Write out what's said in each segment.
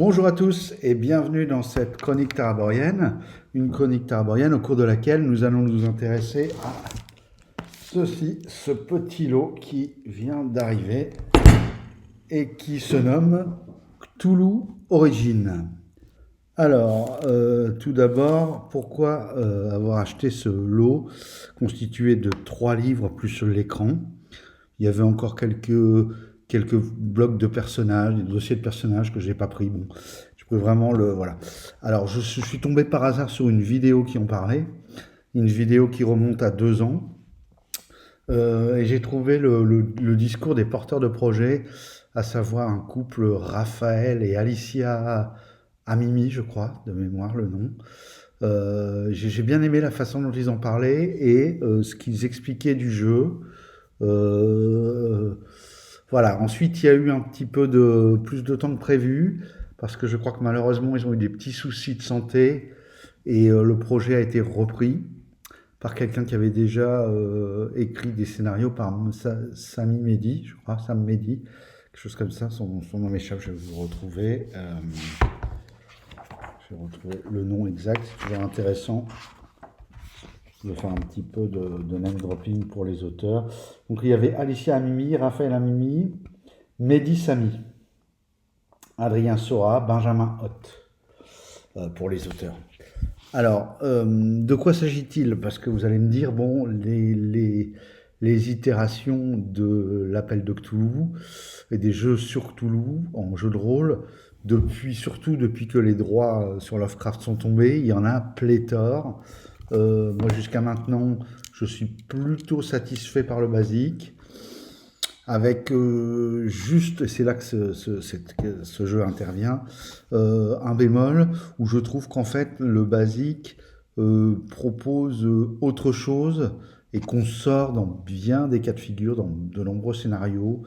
Bonjour à tous et bienvenue dans cette chronique taraborienne, une chronique taraborienne au cours de laquelle nous allons nous intéresser à ceci, ce petit lot qui vient d'arriver et qui se nomme Cthulhu Origins. Alors, tout d'abord, pourquoi avoir acheté ce lot constitué de 3 livres plus l'écran? Il y avait encore quelques blocs de personnages, des dossiers de personnages que je n'ai pas pris. Bon, je peux vraiment le... Voilà. Alors, je suis tombé par hasard sur une vidéo qui en parlait, une vidéo qui remonte à 2 ans, et j'ai trouvé le discours des porteurs de projet, à savoir un couple Raphaël et Alicia Amimi, je crois, de mémoire le nom. J'ai bien aimé la façon dont ils en parlaient et ce qu'ils expliquaient du jeu. Voilà. Ensuite, il y a eu un petit peu plus de temps que prévu parce que je crois que malheureusement, ils ont eu des petits soucis de santé et le projet a été repris par quelqu'un qui avait déjà écrit des scénarios par Sami Mehdi, je crois, Sam Mehdi, quelque chose comme ça. Son nom m'échappe, je vais vous retrouver. Je vais retrouver le nom exact, c'est toujours intéressant de faire un petit peu de name dropping pour les auteurs. Donc il y avait Alicia Amimi, Raphaël Amimi, Mehdi Sami, Adrien Sora, Benjamin Hoth pour les auteurs. Alors, de quoi s'agit-il? Parce que vous allez me dire, bon, les itérations de l'appel de Cthulhu et des jeux sur Cthulhu en jeu de rôle, surtout depuis que les droits sur Lovecraft sont tombés, il y en a pléthore. Moi, jusqu'à maintenant, je suis plutôt satisfait par le basique, avec juste, et c'est là que ce jeu intervient, un bémol, où je trouve qu'en fait, le basique propose autre chose, et qu'on sort dans bien des cas de figure, dans de nombreux scénarios.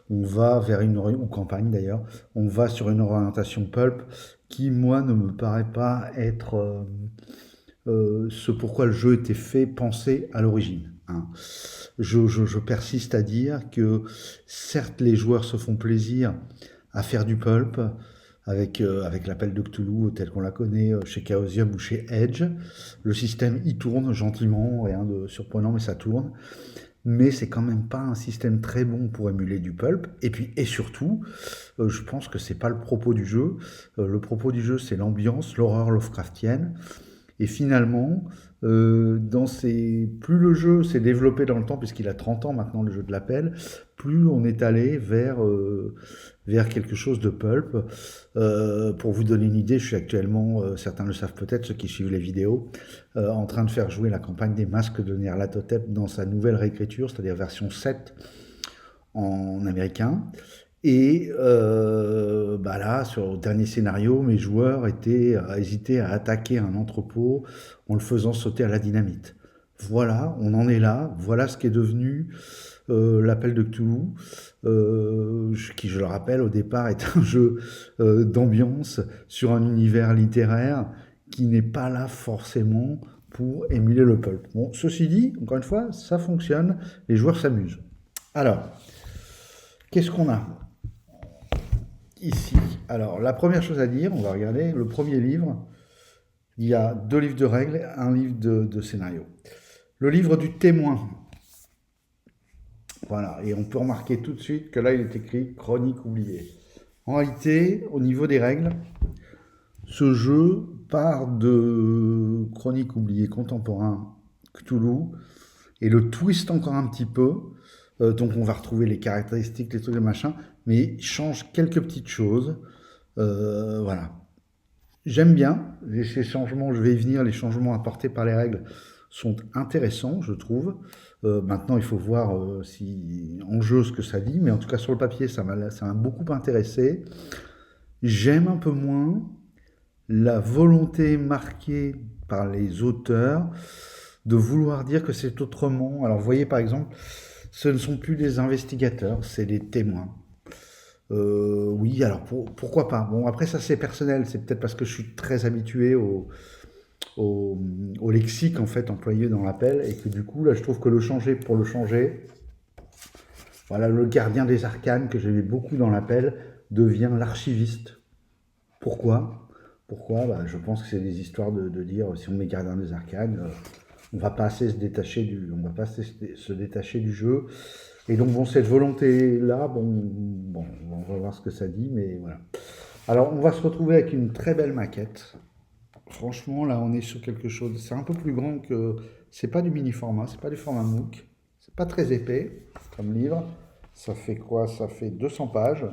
On va vers ou campagne d'ailleurs, on va sur une orientation pulp, qui, moi, ne me paraît pas être... ce pourquoi le jeu était fait, pensé à l'origine. Hein. Je persiste à dire que certes les joueurs se font plaisir à faire du pulp avec l'appel de Cthulhu tel qu'on la connaît chez Chaosium ou chez Edge. Le système y tourne gentiment, rien de surprenant mais ça tourne. Mais c'est quand même pas un système très bon pour émuler du pulp. Et surtout, je pense que c'est pas le propos du jeu. Le propos du jeu, c'est l'ambiance, l'horreur Lovecraftienne. Et finalement, plus le jeu s'est développé dans le temps, puisqu'il a 30 ans maintenant, le jeu de l'appel, plus on est allé vers quelque chose de pulp. Pour vous donner une idée, je suis actuellement, certains le savent peut-être, ceux qui suivent les vidéos, en train de faire jouer la campagne des Masques de Nyarlathotep dans sa nouvelle réécriture, c'est-à-dire version 7 en américain. Et là, sur le dernier scénario, mes joueurs hésitaient à attaquer un entrepôt en le faisant sauter à la dynamite. Voilà, on en est là. Voilà ce qui est devenu l'appel de Cthulhu, qui, je le rappelle, au départ est un jeu d'ambiance sur un univers littéraire qui n'est pas là forcément pour émuler le pulp. Bon, ceci dit, encore une fois, ça fonctionne, les joueurs s'amusent. Alors, qu'est-ce qu'on a ici? Alors, la première chose à dire, on va regarder le premier livre. Il y a 2 livres de règles et un livre de scénario. Le livre du témoin. Voilà, et on peut remarquer tout de suite que là, il est écrit « Chronique oubliée ». En réalité, au niveau des règles, ce jeu part de Chronique oubliée contemporain Cthulhu et le twist encore un petit peu. Donc on va retrouver les caractéristiques, les trucs et machin, mais il change quelques petites choses. Voilà. J'aime bien ces changements, je vais y venir, les changements apportés par les règles sont intéressants, je trouve. Maintenant, il faut voir si en jeu ce que ça dit, mais en tout cas sur le papier, ça m'a beaucoup intéressé. J'aime un peu moins la volonté marquée par les auteurs de vouloir dire que c'est autrement. Alors vous voyez par exemple, ce ne sont plus des investigateurs, c'est des témoins. Oui, alors pourquoi pas? Bon, après ça c'est personnel, c'est peut-être parce que je suis très habitué au lexique en fait employé dans l'appel et que du coup là je trouve que le changer pour le changer, voilà, le gardien des arcanes que j'aimais beaucoup dans l'appel devient l'archiviste. Pourquoi? Pourquoi? Bah, je pense que c'est des histoires de dire si on met Gardien des Arcanes, on va pas assez on va pas assez se détacher du jeu. Et donc bon, cette volonté-là, bon, on va voir ce que ça dit, mais voilà. Alors, on va se retrouver avec une très belle maquette. Franchement, là, on est sur quelque chose. C'est un peu plus grand que. C'est pas du mini format, c'est pas du format MOOC. C'est pas très épais comme livre. Ça fait quoi? Ça fait 200 pages.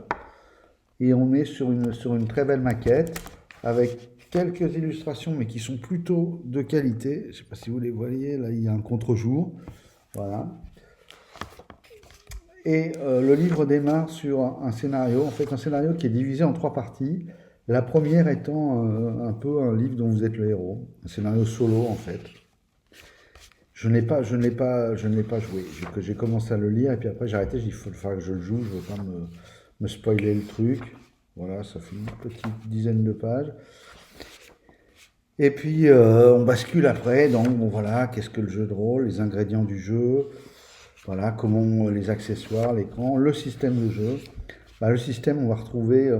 Et on est sur une très belle maquette avec quelques illustrations, mais qui sont plutôt de qualité. Je ne sais pas si vous les voyez, là, il y a un contre-jour. Voilà. Et le livre démarre sur un scénario, en fait un scénario qui est divisé en 3 parties. La première étant un peu un livre dont vous êtes le héros, un scénario solo en fait. Je ne l'ai pas joué. J'ai commencé à le lire et puis après j'ai arrêté. J'ai dit il faut que je le joue, je ne veux pas me spoiler le truc. Voilà, ça fait une petite dizaine de pages. Et puis on bascule après dans bon, voilà, qu'est-ce que le jeu de rôle, les ingrédients du jeu, voilà, comment les accessoires, l'écran, le système de jeu. Bah, le système, on va retrouver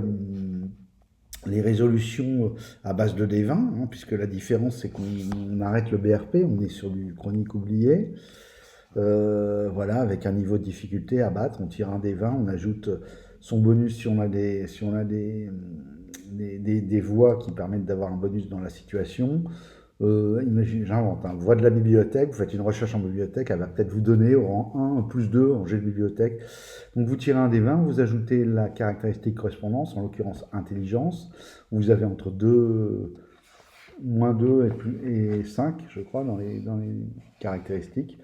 les résolutions à base de D20, hein, puisque la différence c'est qu'on arrête le BRP, on est sur du chronique oublié. Voilà, avec un niveau de difficulté à battre, on tire un D20, on ajoute son bonus si on a des voix qui permettent d'avoir un bonus dans la situation. Imagine, j'invente, hein, voix de la bibliothèque, vous faites une recherche en bibliothèque, elle va peut-être vous donner au rang 1, plus 2 en jet de bibliothèque. Donc vous tirez un des 20, vous ajoutez la caractéristique correspondance, en l'occurrence intelligence. Vous avez entre 2, moins 2 et 5, je crois, dans les caractéristiques.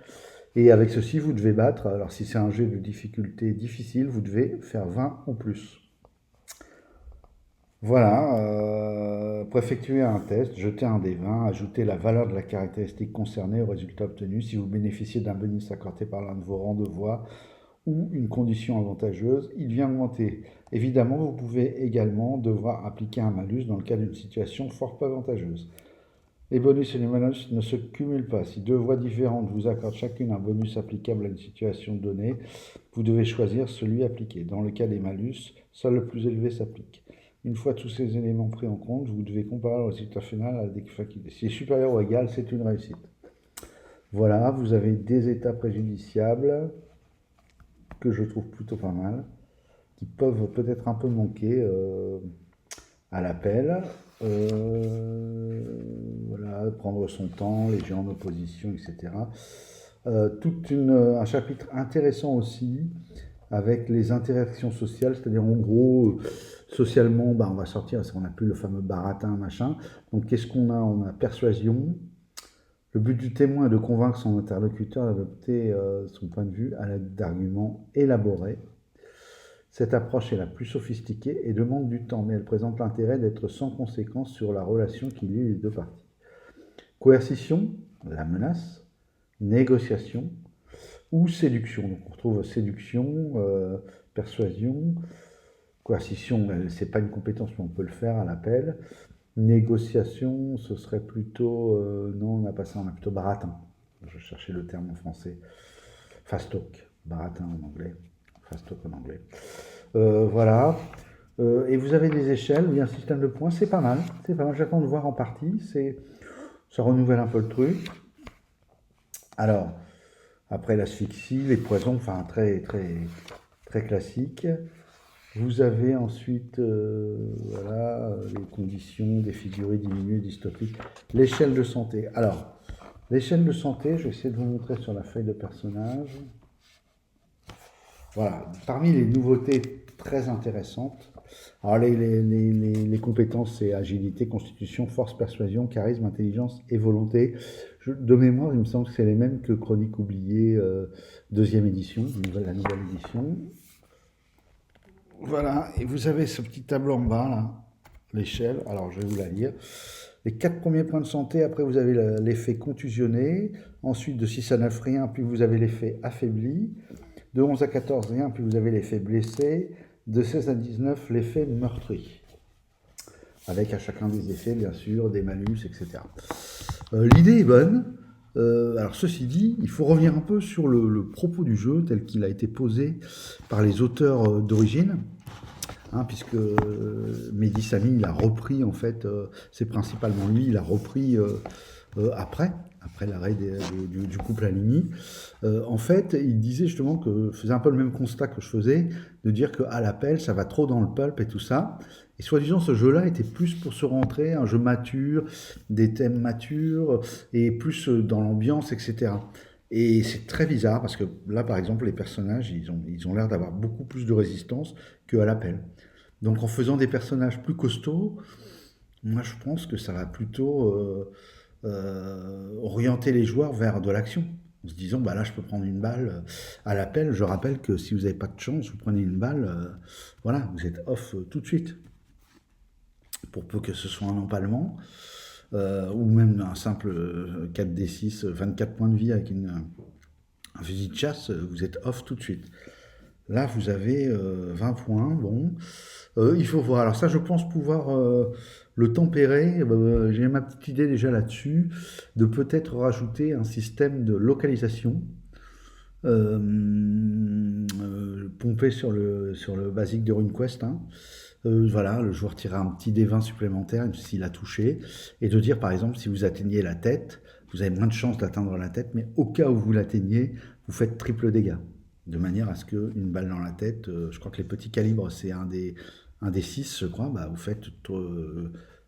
Et avec ceci, vous devez battre, alors si c'est un jet de difficulté difficile, vous devez faire 20 en plus. Voilà, pour effectuer un test, jetez un des 20, ajoutez la valeur de la caractéristique concernée au résultat obtenu. Si vous bénéficiez d'un bonus accordé par l'un de vos rangs de voix ou une condition avantageuse, il vient augmenter. Évidemment, vous pouvez également devoir appliquer un malus dans le cas d'une situation fort peu avantageuse. Les bonus et les malus ne se cumulent pas. Si 2 voix différentes vous accordent chacune un bonus applicable à une situation donnée, vous devez choisir celui appliqué. Dans le cas des malus, seul le plus élevé s'applique. Une fois tous ces éléments pris en compte, vous devez comparer le résultat final à la défaculté. Si c'est supérieur ou égal, c'est une réussite. Voilà, vous avez des états préjudiciables que je trouve plutôt pas mal, qui peuvent peut-être un peu manquer à l'appel. Voilà, prendre son temps, les gens en opposition, etc. Un chapitre intéressant aussi avec les interactions sociales, c'est-à-dire en gros, socialement, on va sortir, parce qu'on n'a plus le fameux baratin, machin. Donc qu'est-ce qu'on a? On a persuasion. Le but du témoin est de convaincre son interlocuteur d'adopter son point de vue à l'aide d'arguments élaborés. Cette approche est la plus sophistiquée et demande du temps, mais elle présente l'intérêt d'être sans conséquence sur la relation qui lie les deux parties. Coercition, la menace, négociation ou séduction. Donc on retrouve séduction, persuasion, coercition, c'est pas une compétence, mais on peut le faire à l'appel. Négociation, ce serait plutôt, non, on n'a pas ça, on a plutôt baratin. Je cherchais le terme en français. Fast talk, baratin en anglais. Fast talk en anglais. Voilà. Et vous avez des échelles, il y a un système de points, c'est pas mal. C'est pas mal, j'attends de voir en partie. Ça renouvelle un peu le truc. Alors, après l'asphyxie, les poisons, enfin très, très, très classique. Vous avez ensuite voilà, les conditions défigurées, diminuées, dystopiques. L'échelle de santé. Alors, l'échelle de santé, je vais essayer de vous montrer sur la feuille de personnage. Voilà, parmi les nouveautés très intéressantes, alors les compétences, c'est agilité, constitution, force, persuasion, charisme, intelligence et volonté. De mémoire, il me semble que c'est les mêmes que Chronique oubliée, deuxième édition, la nouvelle édition. Voilà, et vous avez ce petit tableau en bas, là, l'échelle, alors je vais vous la lire. Les 4 premiers points de santé, après vous avez l'effet contusionné, ensuite de 6 à 9, rien, puis vous avez l'effet affaibli, de 11 à 14, rien, puis vous avez l'effet blessé, de 16 à 19, l'effet meurtri. Avec à chacun des effets, bien sûr, des malus, etc. L'idée est bonne. Alors ceci dit, il faut revenir un peu sur le propos du jeu tel qu'il a été posé par les auteurs d'origine. hein, puisque Mehdi Sami, il a repris, en fait, c'est principalement lui, il a repris après l'arrêt du couple Halimi. En fait, il disait justement que faisait un peu le même constat que je faisais, de dire qu'à l'appel, ça va trop dans le pulp et tout ça. Et soi-disant, ce jeu-là était plus pour se rentrer, un jeu mature, des thèmes matures, et plus dans l'ambiance, etc. Et c'est très bizarre, parce que là, par exemple, les personnages, ils ont l'air d'avoir beaucoup plus de résistance qu'à l'appel. Donc en faisant des personnages plus costauds, moi je pense que ça va plutôt orienter les joueurs vers de l'action. En se disant, bah là je peux prendre une balle à l'appel. Je rappelle que si vous n'avez pas de chance, vous prenez une balle, voilà, vous êtes off tout de suite. Pour peu que ce soit un empalement, ou même un simple 4d6, 24 points de vie avec un fusil de chasse, vous êtes off tout de suite. Là, vous avez 20 points. Bon, il faut voir. Alors ça, je pense pouvoir le tempérer. J'ai ma petite idée déjà là-dessus, de peut-être rajouter un système de localisation pompé sur le basique de RuneQuest. Hein. Voilà, le joueur tirera un petit D20 supplémentaire s'il a touché, et de dire par exemple si vous atteignez la tête, vous avez moins de chances d'atteindre la tête, mais au cas où vous l'atteignez, vous faites triple dégâts. De manière à ce qu'une balle dans la tête, je crois que les petits calibres c'est un des 6, je crois, bah vous faites,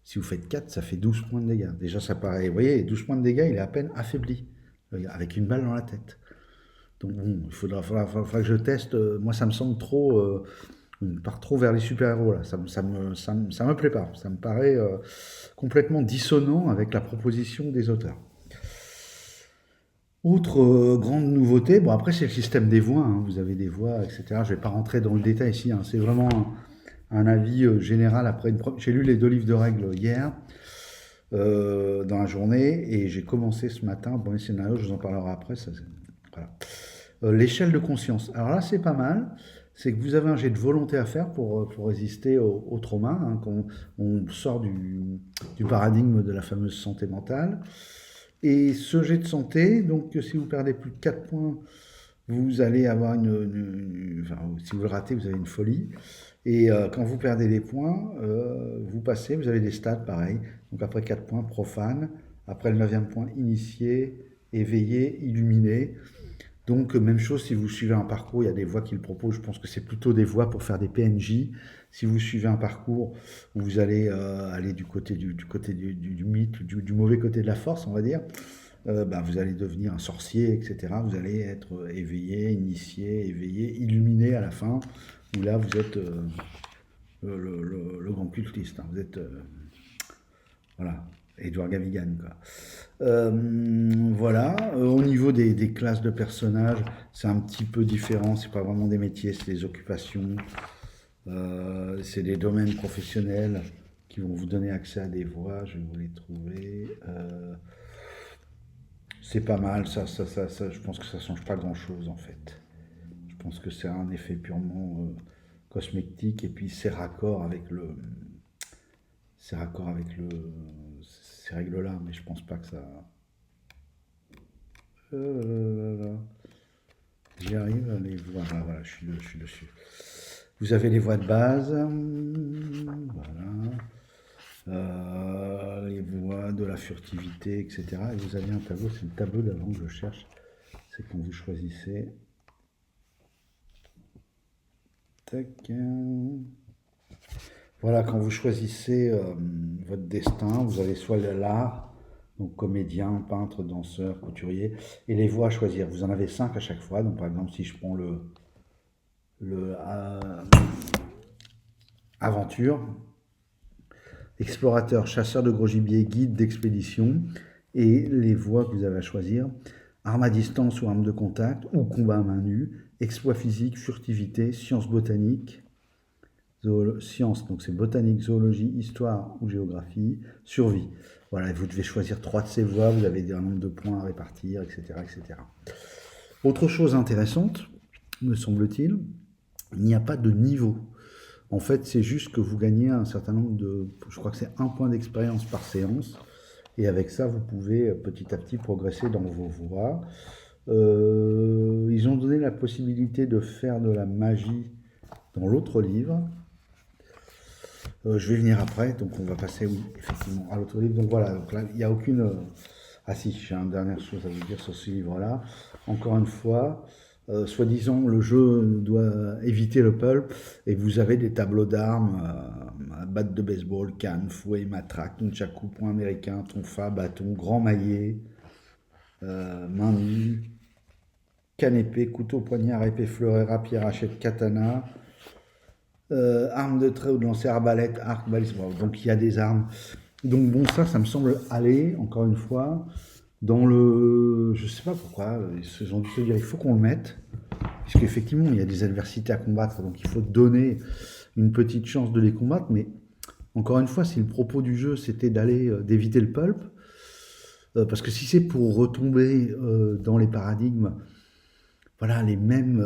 si vous faites 4, ça fait 12 points de dégâts. Déjà ça paraît, vous voyez, 12 points de dégâts, il est à peine affaibli, avec une balle dans la tête. Donc bon, il faudra que je teste, moi ça me semble trop, on part trop vers les super-héros là, ça me plaît pas, ça me paraît complètement dissonant avec la proposition des auteurs. Autre grande nouveauté, bon après c'est le système des voix, hein, vous avez des voix, etc. Je ne vais pas rentrer dans le détail ici, hein, c'est vraiment un avis général après j'ai lu les 2 livres de règles hier, dans la journée, et j'ai commencé ce matin, bon les scénarios, je vous en parlerai après, ça, voilà. L'échelle de conscience, alors là c'est pas mal, c'est que vous avez un jet de volonté à faire pour résister au trauma, hein, quand on sort du paradigme de la fameuse santé mentale. Et ce jet de santé, donc si vous perdez plus de 4 points, vous allez avoir enfin, si vous le ratez, vous avez une folie. Et quand vous perdez des points, vous passez, vous avez des stats pareil. Donc après 4 points, profane. Après le 9e point, initié, éveillé, illuminé. Donc même chose si vous suivez un parcours, il y a des voies qui le proposent, je pense que c'est plutôt des voies pour faire des PNJ. Si vous suivez un parcours où vous allez aller du côté du mythe, du mauvais côté de la force, on va dire, ben, vous allez devenir un sorcier, etc. Vous allez être éveillé, initié, éveillé, illuminé à la fin, où là vous êtes le grand cultiste, hein. Vous êtes voilà, Edward Gavigan, quoi. Voilà, au niveau des classes de personnages, c'est un petit peu différent, c'est pas vraiment des métiers, c'est des occupations, c'est des domaines professionnels qui vont vous donner accès à des voies, je vais vous les trouver. C'est pas mal, ça, je pense que ça change pas grand-chose en fait. Je pense que c'est un effet purement cosmétique, et puis c'est raccord avec ces règles-là, mais je pense pas que ça... J'y arrive, les voies, voilà, je suis dessus. Vous avez les voies de base, voilà, les voies de la furtivité, etc. Et vous avez un tableau, c'est le tableau d'avant que je cherche, c'est quand vous choisissez... Tac. Voilà, quand vous choisissez votre destin, vous avez soit l'art, donc comédien, peintre, danseur, couturier, et les voies à choisir. Vous en avez 5 à chaque fois. Donc par exemple, si je prends le aventure, explorateur, chasseur de gros gibier, guide d'expédition, et les voies que vous avez à choisir: arme à distance ou arme de contact, ou combat à main nue, exploit physique, furtivité, sciences botaniques, sciences, donc c'est botanique, zoologie, histoire ou géographie, survie. Voilà, vous devez choisir 3 de ces voies, vous avez un nombre de points à répartir, etc., etc. Autre chose intéressante, me semble-t-il, il n'y a pas de niveau. En fait, c'est juste que vous gagnez un certain nombre de... Je crois que c'est 1 point d'expérience par séance, et avec ça, vous pouvez petit à petit progresser dans vos voies. Ils ont donné la possibilité de faire de la magie dans l'autre livre. Je vais venir après, donc on va passer, oui, effectivement, à l'autre livre. Donc voilà, donc là, il n'y a aucune... Ah si, j'ai une dernière chose à vous dire sur ce livre-là. Encore une fois, soi-disant, le jeu doit éviter le pulp, et vous avez des tableaux d'armes, batte de baseball, canne, fouet, matraque, nunchaku, poing américain, tonfa, bâton, grand maillet, main nue, canne épée, couteau, poignard, épée, fleuret, rapier, hachette, katana, arme de trait ou de lancer, arbalète, arc, balise. Bon, donc il y a des armes. Donc bon, ça me semble aller, encore une fois, dans le... Je sais pas pourquoi, ils ont dû se dire, il faut qu'on le mette, puisqu'effectivement, il y a des adversités à combattre, donc il faut donner une petite chance de les combattre, mais encore une fois, si le propos du jeu, c'était d'éviter le pulp, parce que si c'est pour retomber dans les paradigmes, voilà, les mêmes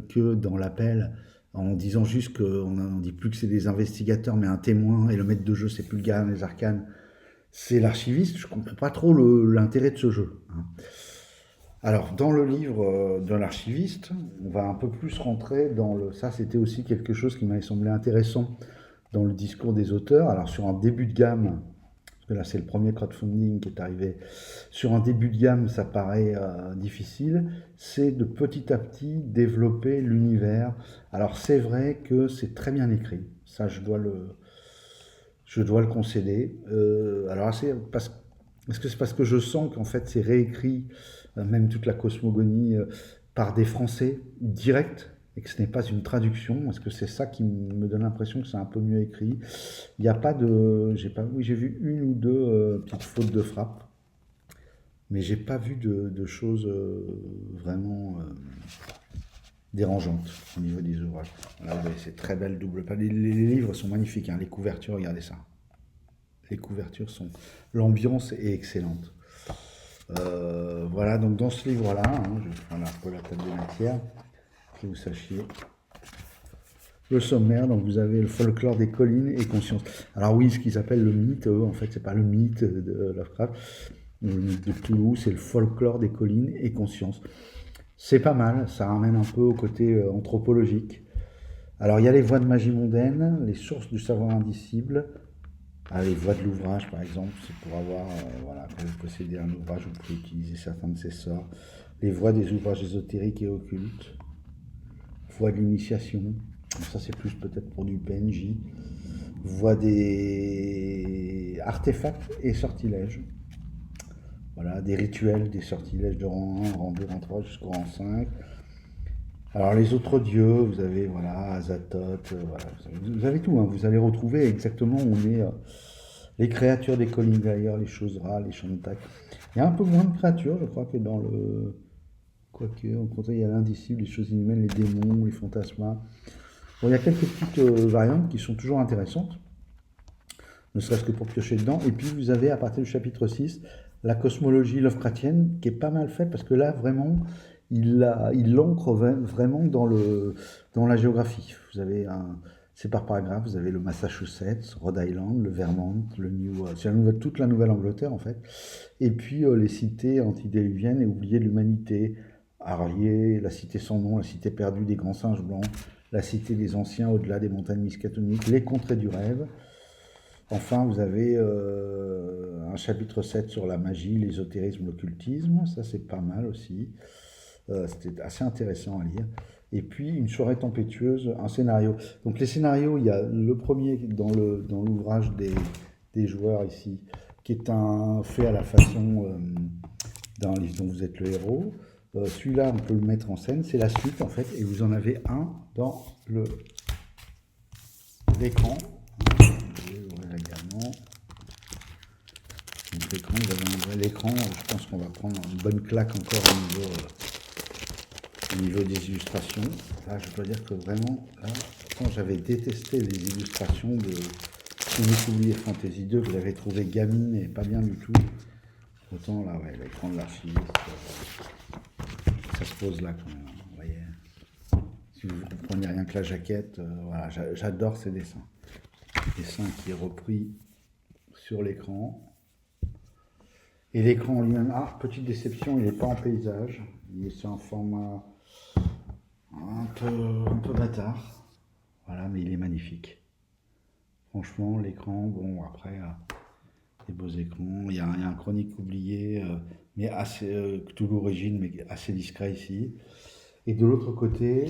que dans l'appel, en disant juste qu'on ne dit plus que c'est des investigateurs, mais un témoin, et le maître de jeu, c'est plus le gars des arcanes, c'est l'archiviste, je ne comprends pas trop l'intérêt de ce jeu. Hein. Alors, dans le livre de l'archiviste, on va un peu plus rentrer dans le... Ça, c'était aussi quelque chose qui m'avait semblé intéressant dans le discours des auteurs. Alors, sur un début de gamme, parce que là, c'est le premier crowdfunding qui est arrivé, sur un début de gamme, ça paraît difficile, c'est de petit à petit développer l'univers. Alors, c'est vrai que c'est très bien écrit, ça, je dois le concéder. Alors, est-ce que c'est parce que je sens qu'en fait, c'est réécrit même toute la cosmogonie, par des Français directs, et que ce n'est pas une traduction? Est-ce que c'est ça qui me donne l'impression que c'est un peu mieux écrit? Il n'y a pas de... Oui, j'ai vu une ou deux petites fautes de frappe, mais j'ai pas vu de choses vraiment dérangeantes au niveau des ouvrages. Là, vous voyez, c'est très belle double page. Les livres sont magnifiques, hein. Les couvertures, regardez ça. Les couvertures sont... L'ambiance est excellente. Voilà, donc dans ce livre-là, hein, je vais prendre un peu la table des matières, que vous sachiez. Le sommaire, donc vous avez le folklore des collines et conscience. Alors oui, ce qu'ils appellent le mythe, en fait, c'est pas le mythe de Lovecraft, le mythe de Cthulhu, c'est le folklore des collines et conscience. C'est pas mal, ça ramène un peu au côté anthropologique. Alors il y a les voies de magie mondaine, les sources du savoir indicible. Les voies de l'ouvrage, par exemple, c'est pour avoir, voilà, quand vous possédez un ouvrage, vous pouvez utiliser certains de ses sorts. Les voies des ouvrages ésotériques et occultes. Voies de l'initiation. Ça, c'est plus peut-être pour du PNJ. Voies des artefacts et sortilèges. Voilà, des rituels, des sortilèges de rang 1, rang 2, rang 3 jusqu'au rang 5. Alors les autres dieux, vous avez voilà, Azathoth, voilà, vous avez tout, hein, vous allez retrouver exactement où on est les créatures des collines d'ailleurs, les choses rares, les Shantak. Il y a un peu moins de créatures, je crois, que dans le... Quoique, au contraire, il y a l'indicible, les choses inhumaines, les démons, les fantasmas. Bon, il y a quelques petites variantes qui sont toujours intéressantes, ne serait-ce que pour piocher dedans. Et puis vous avez, à partir du chapitre 6, la cosmologie Lovecraftienne, qui est pas mal faite, parce que là, vraiment... il l'ancre vraiment dans la géographie. Vous avez c'est par paragraphe, vous avez le Massachusetts, Rhode Island, le Vermont, c'est toute la Nouvelle-Angleterre en fait. Et puis les cités antédiluviennes et oubliées de l'humanité, Harlier, la cité sans nom, la cité perdue des grands singes blancs, la cité des anciens au-delà des montagnes miskatoniques, les contrées du rêve. Enfin, vous avez un chapitre 7 sur la magie, l'ésotérisme, l'occultisme, ça c'est pas mal aussi. C'était assez intéressant à lire. Et puis, une soirée tempétueuse, un scénario. Donc, les scénarios, il y a le premier dans l'ouvrage des joueurs ici, qui est fait à la façon d'un livre dont vous êtes le héros. Celui-là, on peut le mettre en scène. C'est la suite, en fait. Et vous en avez un dans l'écran. Je vais ouvrir également. Donc, l'écran, vous avez un nouvel écran. Je pense qu'on va prendre une bonne claque encore au niveau des illustrations. Là, je dois dire que vraiment, là, quand j'avais détesté les illustrations de Oublié Fantasy 2, que j'avais trouvé gamine et pas bien du tout, autant là, ouais, l'écran de l'archiviste, ça se pose là quand même, vous voyez. Si vous ne comprenez rien que la jaquette, voilà, j'adore ces dessins. Dessin qui est repris sur l'écran. Et l'écran en lui-même, petite déception, il n'est pas en paysage, il est sur un format un peu bâtard, voilà, mais il est magnifique. Franchement, l'écran, bon, après, des beaux écrans. Il y a un chronique oublié, mais assez, Cthulhu Origins, mais assez discret ici. Et de l'autre côté,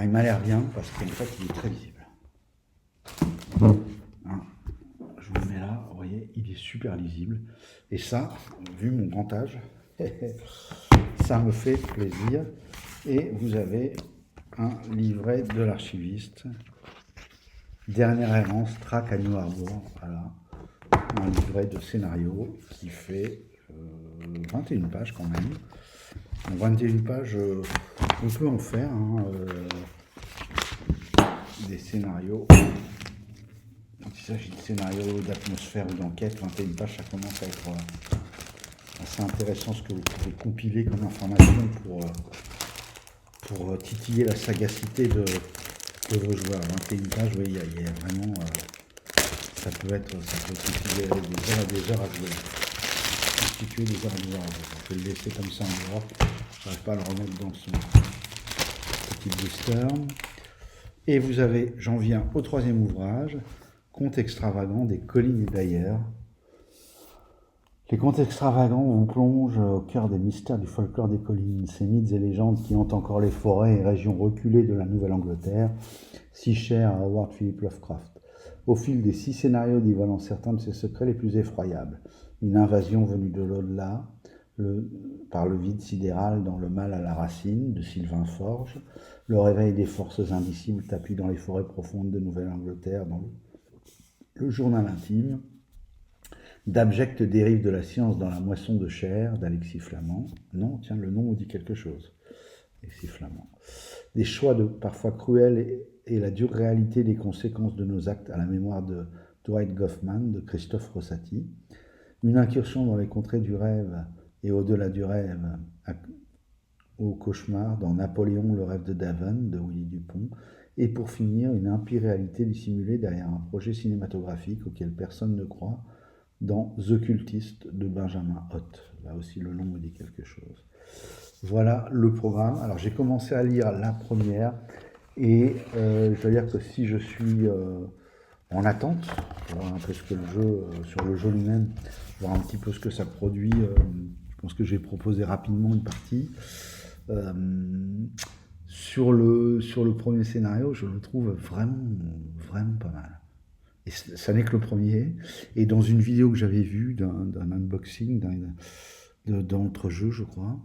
il m'a l'air bien parce qu'en fait, il est très visible. Hein, je vous le mets là, vous voyez, il est super lisible. Et ça, vu mon grand âge, ça me fait plaisir. Et vous avez un livret de l'archiviste. Dernière errance, track à New Harbour. Voilà. Un livret de scénario qui fait 21 pages quand même. En 21 pages, on peut en faire des scénarios. Quand il s'agit de scénarios d'atmosphère ou d'enquête, 21 pages, ça commence à être assez intéressant ce que vous pouvez compiler comme information pour titiller la sagacité de vos joueurs. 21 pages, oui, il y a vraiment... ça peut constituer des heures et des heures à jouer. Constituer des heures et des heures à jouer. On peut le laisser comme ça en Europe. Je n'arrive pas à le remettre dans son petit blister. Et vous avez, j'en viens au troisième ouvrage, Contes extravagants des collines et d'ailleurs. Les contes extravagants vous plongent au cœur des mystères du folklore des collines, ces mythes et légendes qui hantent encore les forêts et régions reculées de la Nouvelle-Angleterre, si chères à Howard Philip Lovecraft. Au fil des 6 scénarios dévoilant certains de ses secrets les plus effroyables. Une invasion venue de l'au-delà, par le vide sidéral dans Le mal à la racine de Sylvain Forge, le réveil des forces indicibles tapies dans les forêts profondes de Nouvelle-Angleterre dans le journal intime, d'abjectes dérives de la science dans la moisson de chair d'Alexis Flamand. Non, tiens, le nom vous dit quelque chose. Alexis Flamand. Des choix parfois cruels et la dure réalité des conséquences de nos actes à la mémoire de Dwight Goffman, de Christophe Rossati. Une incursion dans les contrées du rêve et au-delà du rêve, au cauchemar, dans Napoléon, le rêve de Davon, de Willy Dupont. Et pour finir, une impie réalité dissimulée derrière un projet cinématographique auquel personne ne croit, dans The Cultist de Benjamin Ott. Là aussi, le nom me dit quelque chose. Voilà le programme. Alors, j'ai commencé à lire la première et je dois dire que si je suis en attente, pour voir un peu ce que le jeu, sur le jeu lui-même, voir un petit peu ce que ça produit, je pense que je vais proposer rapidement une partie. Sur le premier scénario, je le trouve vraiment, vraiment pas mal. Et ça n'est que le premier. Et dans une vidéo que j'avais vue d'un unboxing, d'entre-jeux, je crois,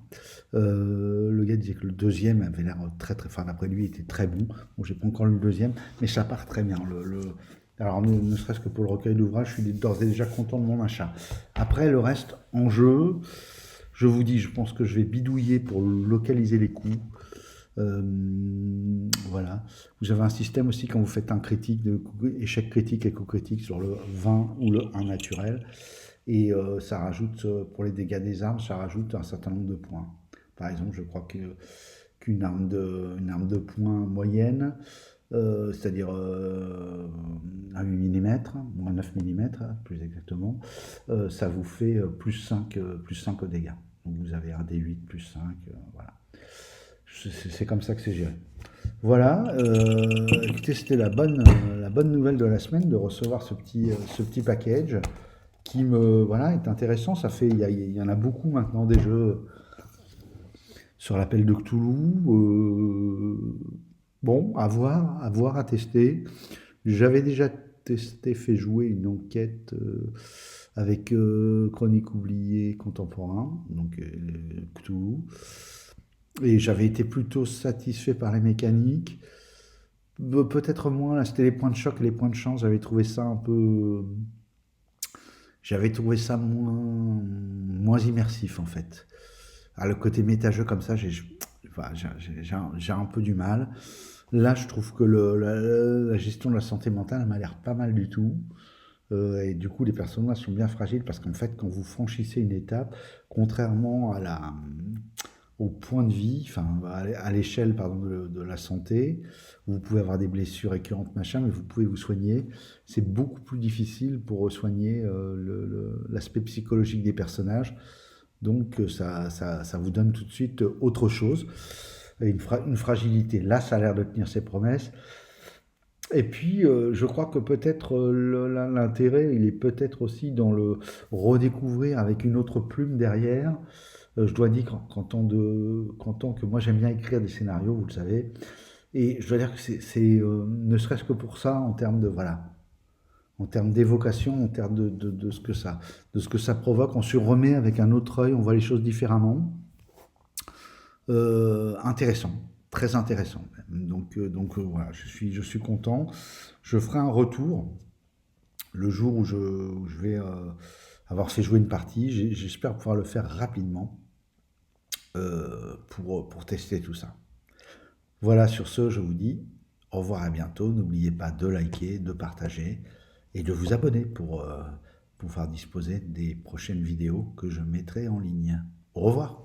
le gars disait que le deuxième avait l'air très, très... Enfin, d'après lui, il était très bon. Bon, j'ai pas encore lu le deuxième, mais ça part très bien. Alors, ne serait-ce que pour le recueil d'ouvrages, je suis d'ores et déjà content de mon achat. Après, le reste, en jeu, je vous dis, je pense que je vais bidouiller pour localiser les coups. Voilà. Vous avez un système aussi quand vous faites un critique, échec critique et coup critique sur le 20 ou le 1 naturel. Et ça rajoute, pour les dégâts des armes, ça rajoute un certain nombre de points. Par exemple, je crois qu'une arme de poing moyenne, c'est-à-dire un 8 mm, ou un 9 mm, plus exactement, ça vous fait plus 5 aux dégâts. Donc vous avez un D8 plus 5, voilà. C'est comme ça que c'est géré. Voilà, écoutez, c'était la bonne nouvelle de la semaine de recevoir ce petit package qui est intéressant. Ça fait, il y en a beaucoup maintenant des jeux sur l'appel de Cthulhu. Bon, à voir, à tester. J'avais déjà fait jouer une enquête avec Chronique oubliée contemporain, donc Cthulhu. Et j'avais été plutôt satisfait par les mécaniques. Peut-être moins, là c'était les points de choc et les points de chance, j'avais trouvé ça un peu... J'avais trouvé ça moins immersif en fait. Le côté méta-jeu comme ça, j'ai un peu du mal. Là, je trouve que la gestion de la santé mentale m'a l'air pas mal du tout. Et du coup, les personnages sont bien fragiles parce qu'en fait, quand vous franchissez une étape, contrairement au point de vie, enfin à l'échelle de la santé, vous pouvez avoir des blessures récurrentes, machin, mais vous pouvez vous soigner. C'est beaucoup plus difficile pour soigner l'aspect psychologique des personnages. Donc ça vous donne tout de suite autre chose, une fragilité. Là, ça a l'air de tenir ses promesses. Et puis, je crois que peut-être l'intérêt, il est peut-être aussi dans le redécouvrir avec une autre plume derrière. Je dois dire qu'en tant que moi j'aime bien écrire des scénarios, vous le savez, et je dois dire que ne serait-ce que pour ça, en termes de voilà, en termes d'évocation, en termes de ce que ça provoque, on se remet avec un autre œil, on voit les choses différemment. Intéressant, très intéressant. Voilà, je suis content. Je ferai un retour le jour où je vais avoir fait jouer une partie. J'espère pouvoir le faire rapidement pour tester tout ça. Voilà, sur ce, je vous dis au revoir, à bientôt. N'oubliez pas de liker, de partager et de vous abonner pour pouvoir disposer des prochaines vidéos que je mettrai en ligne. Au revoir.